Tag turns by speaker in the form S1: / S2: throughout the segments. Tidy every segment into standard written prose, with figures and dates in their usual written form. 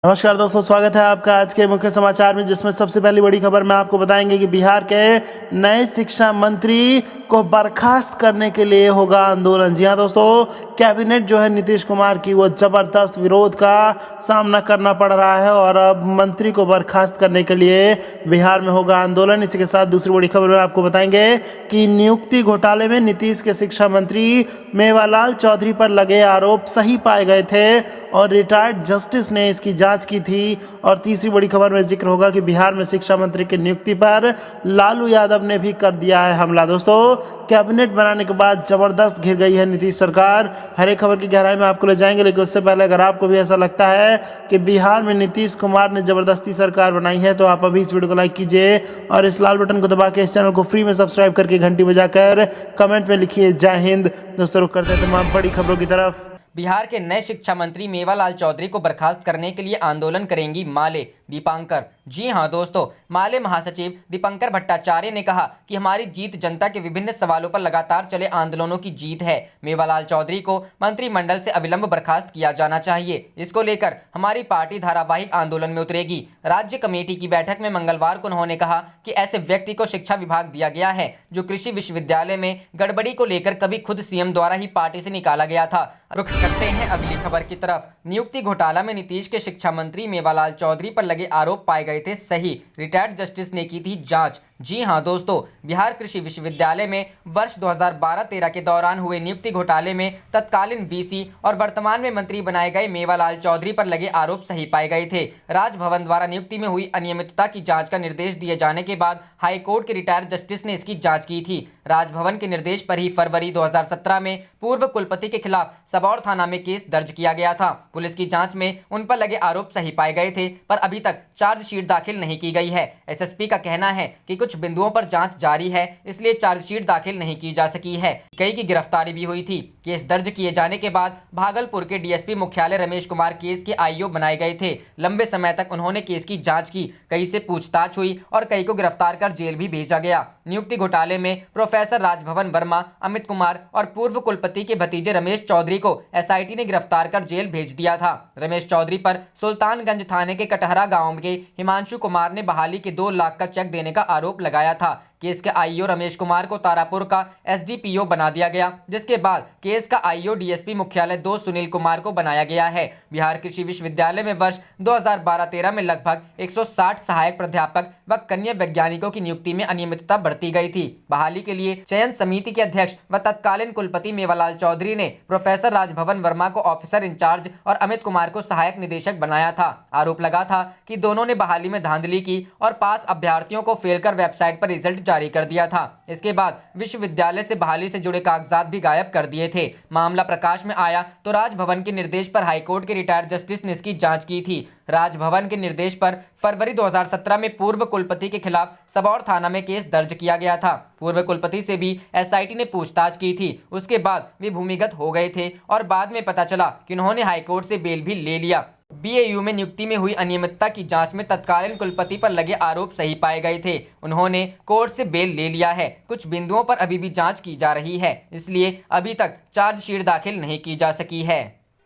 S1: नमस्कार दोस्तों, स्वागत है आपका आज के मुख्य समाचार में, जिसमें सबसे पहली बड़ी खबर में आपको बताएंगे कि बिहार के नए शिक्षा मंत्री को बर्खास्त करने के लिए होगा आंदोलन। जी हाँ दोस्तों, कैबिनेट जो है नीतीश कुमार की, वो जबरदस्त विरोध का सामना करना पड़ रहा है और अब मंत्री को बर्खास्त करने के लिए बिहार में होगा आंदोलन। इसी के साथ दूसरी बड़ी खबर में आपको बताएंगे कि नियुक्ति घोटाले में नीतीश के शिक्षा मंत्री मेवालाल चौधरी पर लगे आरोप सही पाए गए थे और रिटायर्ड जस्टिस ने इसकी जांच की थी। और तीसरी बड़ी खबर में जिक्र होगा कि बिहार में शिक्षा मंत्री की नियुक्ति पर लालू यादव ने भी कर दिया है हमला। दोस्तों, कैबिनेट बनाने के बाद जबरदस्त घिर गई है नीतीश सरकार। हर एक खबर की गहराई में आपको ले जाएंगे, लेकिन उससे पहले अगर आपको भी ऐसा लगता है कि बिहार में नीतीश कुमार ने जबरदस्ती सरकार बनाई है, तो आप अभी इस वीडियो को लाइक कीजिए और इस लाल बटन को दबा के इस चैनल को फ्री में सब्सक्राइब करके घंटी बजाकर कमेंट में लिखिए जय हिंद। दोस्तों, रुक करते हैं तमाम बड़ी खबरों की तरफ।
S2: बिहार के नए शिक्षा मंत्री मेवालाल चौधरी को बर्खास्त करने के लिए आंदोलन करेंगी माले दीपांकर। जी हां दोस्तों, माले महासचिव दीपंकर भट्टाचार्य ने कहा कि हमारी जीत जनता के विभिन्न सवालों पर लगातार चले आंदोलनों की जीत है। मेवालाल चौधरी को मंत्रिमंडल से अविलंब बर्खास्त किया जाना चाहिए। इसको लेकर हमारी पार्टी धारावाहिक आंदोलन में उतरेगी। राज्य कमेटी की बैठक में मंगलवार को उन्होंने कहा कि ऐसे व्यक्ति को शिक्षा विभाग दिया गया है जो कृषि विश्वविद्यालय में गड़बड़ी को लेकर कभी खुद सीएम द्वारा ही पार्टी से निकाला गया था। रुख करते हैं अगली खबर की तरफ। नियुक्ति घोटाला में नीतीश के शिक्षा मंत्री मेवालाल चौधरी पर लगे आरोप पाए गए थे सही, रिटायर्ड जस्टिस ने की थी जांच। जी हां दोस्तों, बिहार कृषि विश्वविद्यालय में वर्ष 2012-13 के दौरान हुए नियुक्ति घोटाले में तत्कालीन वीसी और वर्तमान में मंत्री बनाए गए मेवालाल चौधरी पर लगे आरोप सही पाए गए थे। राजभवन द्वारा नियुक्ति में हुई अनियमितता की जांच का निर्देश दिए जाने के बाद हाईकोर्ट के रिटायर्ड जस्टिस ने इसकी जांच की थी। राजभवन के निर्देश पर ही फरवरी 2017 में पूर्व कुलपति के खिलाफ सबौर थाना में केस दर्ज किया गया था। पुलिस की जांच में उन पर लगे आरोप सही पाए गए थे, पर अभी तक चार्जशीट दाखिल नहीं की गई है। एसएसपी का कहना है कि कुछ बिंदुओं पर जांच जारी है, इसलिए चार्जशीट दाखिल नहीं की जा सकी है। कई की गिरफ्तारी भी हुई थी। केस दर्ज किए जाने के बाद भागलपुर के डीएसपी मुख्यालय रमेश कुमार केस के आईओ बनाए गए थे। लंबे समय तक उन्होंने केस की जांच की, कई से पूछताछ हुई और कई को गिरफ्तार कर जेल भी भेजा गया। नियुक्ति घोटाले में प्रोफेसर राजभवन वर्मा, अमित कुमार और पूर्व कुलपति के भतीजे रमेश चौधरी को एसआईटी ने गिरफ्तार कर जेल भेज दिया था। रमेश चौधरी पर सुल्तानगंज थाने के कटहरा गांव के हिमांशु कुमार ने बहाली के 2 लाख का चेक देने का आरोप लगाया था। केस के आईओ रमेश कुमार को तारापुर का एसडीपीओ बना दिया गया, जिसके बाद केस का आईओ डीएसपी मुख्यालय 2 सुनील कुमार को बनाया गया है। बिहार कृषि विश्वविद्यालय में वर्ष 2012-13 में लगभग 160 सहायक प्राध्यापक व कन्या वैज्ञानिकों की नियुक्ति में अनियमितता बरती गई थी। बहाली के लिए चयन समिति के अध्यक्ष व तत्कालीन कुलपति मेवालाल चौधरी ने प्रोफेसर राजभवन वर्मा को ऑफिसर इंचार्ज और अमित कुमार को सहायक निदेशक बनाया था। आरोप लगा था कि दोनों ने बहाली में धांधली की और पास अभ्यर्थियों को फेल कर वेबसाइट पर रिजल्ट जारी कर दिया था। इसके बाद विश्वविद्यालय से बहाली से जुड़े कागजात भी गायब कर दिए थे। मामला प्रकाश में आया तो राजभवन के निर्देश पर हाईकोर्ट के रिटायर्ड जस्टिस ने इसकी जांच की थी। राजभवन के निर्देश पर फरवरी 2017 में पूर्व कुलपति के खिलाफ सबौर थाना में केस दर्ज किया गया था। पूर्व कुलपति से भी एसआईटी ने पूछताछ की थी। उसके बाद वे भूमिगत हो गए थे और बाद में पता चला कि उन्होंने हाईकोर्ट से बेल भी ले लिया। बीएयू में नियुक्ति में हुई अनियमितता की जांच में तत्कालीन कुलपति पर लगे आरोप सही पाए गए थे। उन्होंने कोर्ट से बेल ले लिया है। कुछ बिंदुओं पर अभी भी जांच की जा रही है, इसलिए अभी तक चार्जशीट दाखिल नहीं की जा सकी है।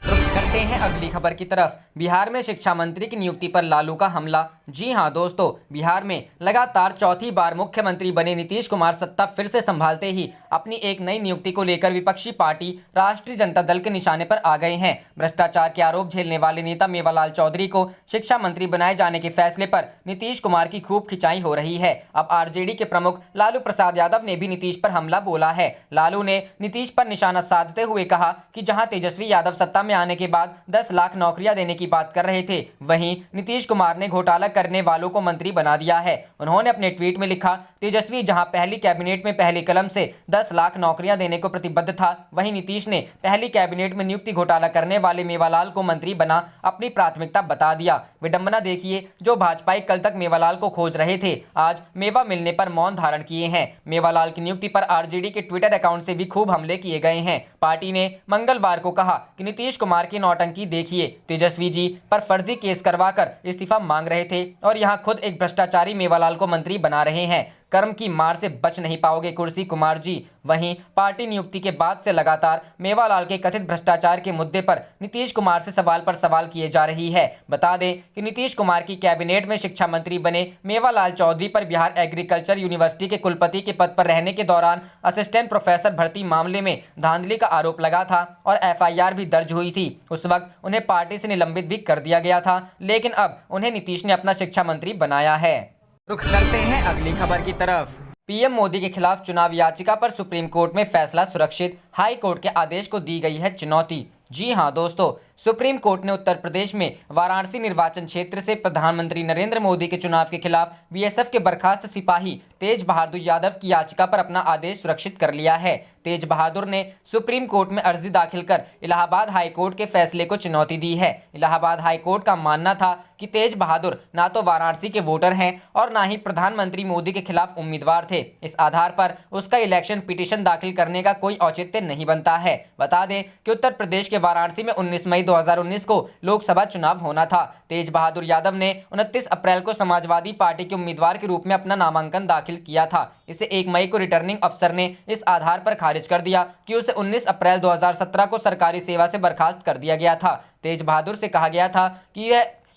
S2: करते हैं अगली खबर की तरफ। बिहार में शिक्षा मंत्री की नियुक्ति पर लालू का हमला। जी हां दोस्तों, बिहार में लगातार चौथी बार मुख्यमंत्री बने नीतीश कुमार सत्ता फिर से संभालते ही अपनी एक नई नियुक्ति को लेकर विपक्षी पार्टी राष्ट्रीय जनता दल के निशाने पर आ गए हैं। भ्रष्टाचार के आरोप झेलने वाले नेता मेवालाल चौधरी को शिक्षा मंत्री बनाए जाने के फैसले पर नीतीश कुमार की खूब खिंचाई हो रही है। अब आरजेडी के प्रमुख लालू प्रसाद यादव ने भी नीतीश पर हमला बोला है। लालू ने नीतीश पर निशाना साधते हुए कहा कि जहां तेजस्वी यादव सत्ता में आने के बाद 10 लाख नौकरियां देने की बात कर रहे थे, वहीं नीतीश कुमार ने घोटाला करने वालों को मंत्री बना दिया है। उन्होंने अपने ट्वीट में लिखा, तेजस्वी जहां पहली कैबिनेट में पहले कलम से 10 लाख नौकरियां देने को प्रतिबद्ध था, वहीं नीतीश ने पहली कैबिनेट में नियुक्ति घोटाला करने वाले मेवालाल को मंत्री बना अपनी प्राथमिकता बता दिया। विडंबना देखिए, जो भाजपाई कल तक मेवालाल को खोज रहे थे, आज मेवा मिलने पर मौन धारण किए हैं। मेवालाल की नियुक्ति पर आरजेडी के ट्विटर अकाउंट से भी खूब हमले किए गए हैं। पार्टी ने मंगलवार को कहा कि नीतीश कुमार की नौटंकी देखिए, तेजस्वी जी पर फर्जी केस करवाकर इस्तीफा मांग रहे थे और यहां खुद एक भ्रष्टाचारी मेवालाल को मंत्री बना रहे हैं। कर्म की मार से बच नहीं पाओगे कुर्सी कुमार जी। वहीं पार्टी नियुक्ति के बाद से लगातार मेवालाल के कथित भ्रष्टाचार के मुद्दे पर नीतीश कुमार से सवाल पर सवाल किए जा रही है। बता दें कि नीतीश कुमार की कैबिनेट में शिक्षा मंत्री बने मेवालाल चौधरी पर बिहार एग्रीकल्चर यूनिवर्सिटी के कुलपति के पद पर रहने के दौरान असिस्टेंट प्रोफेसर भर्ती मामले में धांधली का आरोप लगा था और एफआईआर भी दर्ज हुई थी। उस वक्त उन्हें पार्टी से निलंबित भी कर दिया गया था, लेकिन अब उन्हें नीतीश ने अपना शिक्षा मंत्री बनाया है। रुख करते हैं अगली खबर की तरफ। पीएम मोदी के खिलाफ चुनाव याचिका पर सुप्रीम कोर्ट में फैसला सुरक्षित, हाई कोर्ट के आदेश को दी गई है चुनौती। जी हां दोस्तों, सुप्रीम कोर्ट ने उत्तर प्रदेश में वाराणसी निर्वाचन क्षेत्र से प्रधानमंत्री नरेंद्र मोदी के चुनाव के खिलाफ बीएसएफ के बर्खास्त सिपाही तेज बहादुर यादव की याचिका पर अपना आदेश सुरक्षित कर लिया है। तेज बहादुर ने सुप्रीम कोर्ट में अर्जी दाखिल कर इलाहाबाद हाई कोर्ट के फैसले को चुनौती दी है। इलाहाबाद हाई कोर्ट का मानना था कि तेज बहादुर ना तो वाराणसी के वोटर हैं और ना ही प्रधानमंत्री मोदी के खिलाफ उम्मीदवार थे। इस आधार पर उसका इलेक्शन पिटीशन दाखिल करने का कोई औचित्य नहीं बनता है। बता दें कि उत्तर प्रदेश के वाराणसी में 19 मई 2019 को लोकसभा चुनाव होना था। तेज बहादुर यादव ने 29 अप्रैल को समाजवादी पार्टी के उम्मीदवार के रूप में अपना नामांकन दाखिल किया था। इसे 1 मई को रिटर्निंग अफसर ने इस आधार पर खारिज कर दिया कि उसे 19 अप्रैल 2017 को सरकारी सेवा से बर्खास्त कर दिया गया था। तेज बहादुर से कहा गया था कि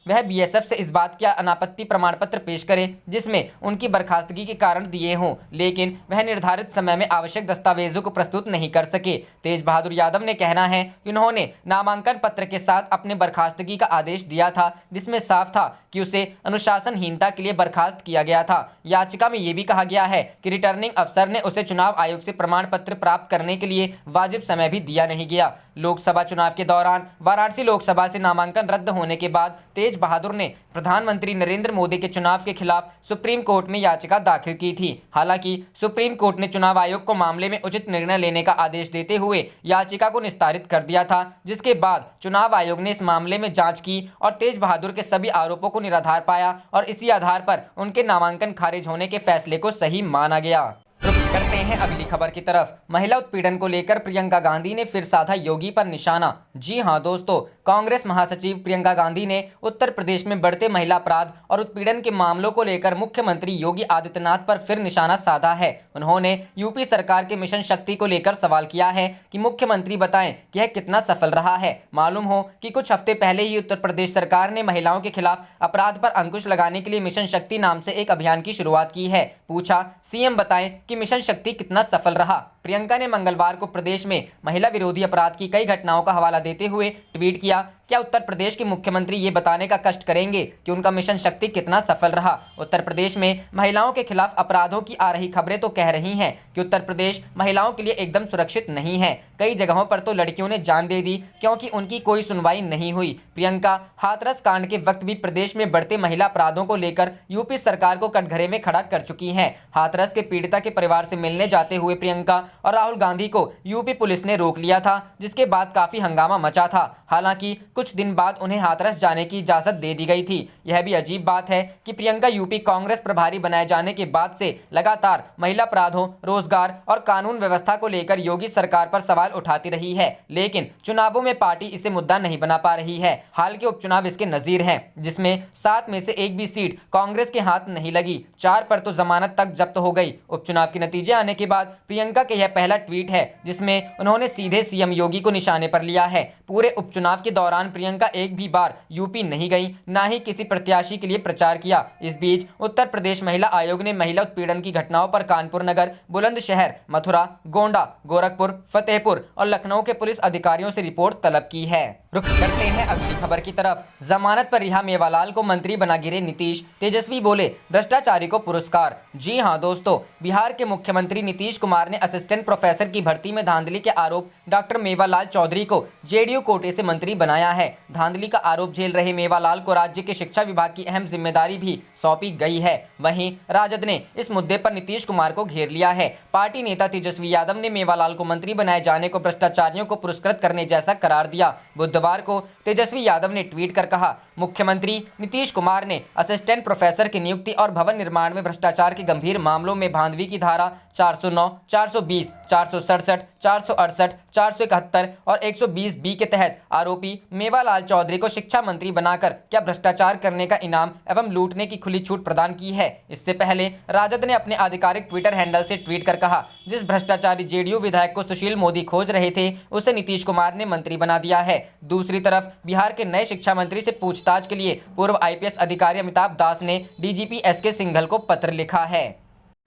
S2: वह बीएसएफ से इस बात का अनापत्ति प्रमाण पत्र पेश करे जिसमें उनकी बर्खास्तगी के कारण दिए हों, लेकिन वह निर्धारित समय में आवश्यक दस्तावेजों को प्रस्तुत नहीं कर सके। तेज बहादुर यादव ने कहना है कि उन्होंने नामांकन पत्र के साथ अपने बर्खास्तगी का आदेश दिया था जिसमें साफ था कि उसे अनुशासनहीनता के लिए बर्खास्त किया गया था। याचिका में यह भी कहा गया है कि रिटर्निंग अफसर ने उसे चुनाव आयोग से प्रमाण पत्र प्राप्त करने के लिए वाजिब समय भी दिया नहीं गया। लोकसभा चुनाव के दौरान वाराणसी लोकसभा से नामांकन रद्द होने के बाद तेज बहादुर ने प्रधानमंत्री नरेंद्र मोदी के चुनाव के खिलाफ सुप्रीम कोर्ट में याचिका दाखिल की थी। हालांकि सुप्रीम कोर्ट ने चुनाव आयोग को मामले में उचित निर्णय लेने का आदेश देते हुए याचिका को निस्तारित कर दिया था, जिसके बाद चुनाव आयोग ने इस मामले में जांच की और तेज बहादुर के सभी आरोपों को निराधार पाया और इसी आधार पर उनके नामांकन खारिज होने के फैसले को सही माना गया। करते हैं अगली खबर की तरफ। महिला उत्पीड़न को लेकर प्रियंका गांधी ने फिर साधा योगी पर निशाना। जी हां दोस्तों, कांग्रेस महासचिव प्रियंका गांधी ने उत्तर प्रदेश में बढ़ते महिला अपराध और उत्पीड़न के मामलों को लेकर मुख्यमंत्री योगी आदित्यनाथ पर फिर निशाना साधा है। उन्होंने यूपी सरकार के मिशन शक्ति को लेकर सवाल किया है कि मुख्यमंत्री बताएं कि यह कितना सफल रहा है। मालूम हो कि कुछ हफ्ते पहले ही उत्तर प्रदेश सरकार ने महिलाओं के खिलाफ अपराध पर अंकुश लगाने के लिए मिशन शक्ति नाम से एक अभियान की शुरुआत की है। पूछा, सीएम बताएं कि मिशन शक्ति कितना सफल रहा। प्रियंका ने मंगलवार को प्रदेश में महिला विरोधी अपराध की कई घटनाओं का हवाला देते हुए ट्वीट किया, क्या उत्तर प्रदेश के मुख्यमंत्री ये बताने का कष्ट करेंगे कि उनका मिशन शक्ति कितना सफल रहा। उत्तर प्रदेश में महिलाओं के खिलाफ अपराधों की आ रही खबरें तो कह रही हैं कि उत्तर प्रदेश महिलाओं के लिए एकदम सुरक्षित नहीं है। कई जगहों पर तो लड़कियों ने जान दे दी क्योंकि उनकी कोई सुनवाई नहीं हुई। प्रियंका हाथरस कांड के वक्त भी प्रदेश में बढ़ते महिला अपराधों को लेकर यूपी सरकार को कटघरे में खड़ा कर चुकी हैं। हाथरस के पीड़िता के परिवार से मिलने जाते हुए प्रियंका और राहुल गांधी को यूपी पुलिस ने रोक लिया था, जिसके बाद काफी हंगामा मचा था। हालांकि कुछ दिन बाद उन्हें हाथरस जाने की इजाजत दे दी गई थी। यह भी अजीब बात है कि प्रियंका यूपी कांग्रेस प्रभारी बनाए जाने के बाद से लगातार महिला अपराधों, रोजगार और कानून व्यवस्था को लेकर योगी सरकार पर सवाल उठाती रही है, लेकिन चुनावों में पार्टी इसे मुद्दा नहीं बना पा रही है। हाल के उपचुनाव इसके नजीर हैं, जिसमें 7 में से एक भी सीट कांग्रेस के हाथ नहीं लगी। 4 पर तो जमानत तक जब्त हो गई। उपचुनाव के नतीजे आने के बाद प्रियंका के यह पहला ट्वीट है जिसमें उन्होंने सीधे सीएम योगी को निशाने पर लिया है। पूरे उपचुनाव के दौरान प्रियंका एक भी बार यूपी नहीं गई, ना ही किसी प्रत्याशी के लिए प्रचार किया। इस बीच उत्तर प्रदेश महिला आयोग ने महिला उत्पीड़न की घटनाओं पर कानपुर नगर, बुलंदशहर, मथुरा, गोंडा, गोरखपुर, फतेहपुर और लखनऊ के पुलिस अधिकारियों से रिपोर्ट तलब की है। रुख करते हैं अगली खबर की तरफ। जमानत पर रिहा मेवालाल को मंत्री बना गिरे नीतीश, तेजस्वी बोले भ्रष्टाचारी को पुरस्कार। जी हां दोस्तों, बिहार के मुख्यमंत्री नीतीश कुमार ने असिस्टेंट प्रोफेसर की भर्ती में धांधली के आरोप डॉक्टर मेवालाल चौधरी को जेडीयू कोटे से मंत्री बनाया है। धांधली का आरोप झेल रहे मेवालाल को राज्य के शिक्षा विभाग की अहम जिम्मेदारी भी सौंपी गई है। वहीं राजद ने इस मुद्दे पर नीतीश कुमार को घेर लिया है। पार्टी नेता तेजस्वी यादव ने मेवालाल को मंत्री बनाए जाने को भ्रष्टाचारियों को पुरस्कृत करने जैसा करार दिया। बुधवार बुधवार को तेजस्वी यादव ने ट्वीट कर कहा, मुख्यमंत्री नीतीश कुमार ने असिस्टेंट प्रोफेसर की नियुक्ति और भवन निर्माण में भ्रष्टाचार के गंभीर मामलों में धांधली की धारा 409, 420, 467, 468, 471 और 120 बी के तहत आरोपी मेवालाल चौधरी को शिक्षा मंत्री बनाकर क्या भ्रष्टाचार करने का इनाम एवं लूटने की खुली छूट प्रदान की है। इससे पहले राजद ने अपने आधिकारिक ट्विटर हैंडल से ट्वीट कर कहा, जिस भ्रष्टाचारी जेडीयू विधायक को सुशील मोदी खोज रहे थे उसे नीतीश कुमार ने मंत्री बना दिया है। दूसरी तरफ बिहार के नए शिक्षा मंत्री से पूछताछ के लिए पूर्व आईपीएस अधिकारी अमिताभ दास ने डीजीपी एसके सिंघल को पत्र लिखा है।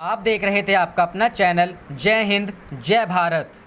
S2: आप देख रहे थे आपका अपना चैनल जय हिंद जय भारत।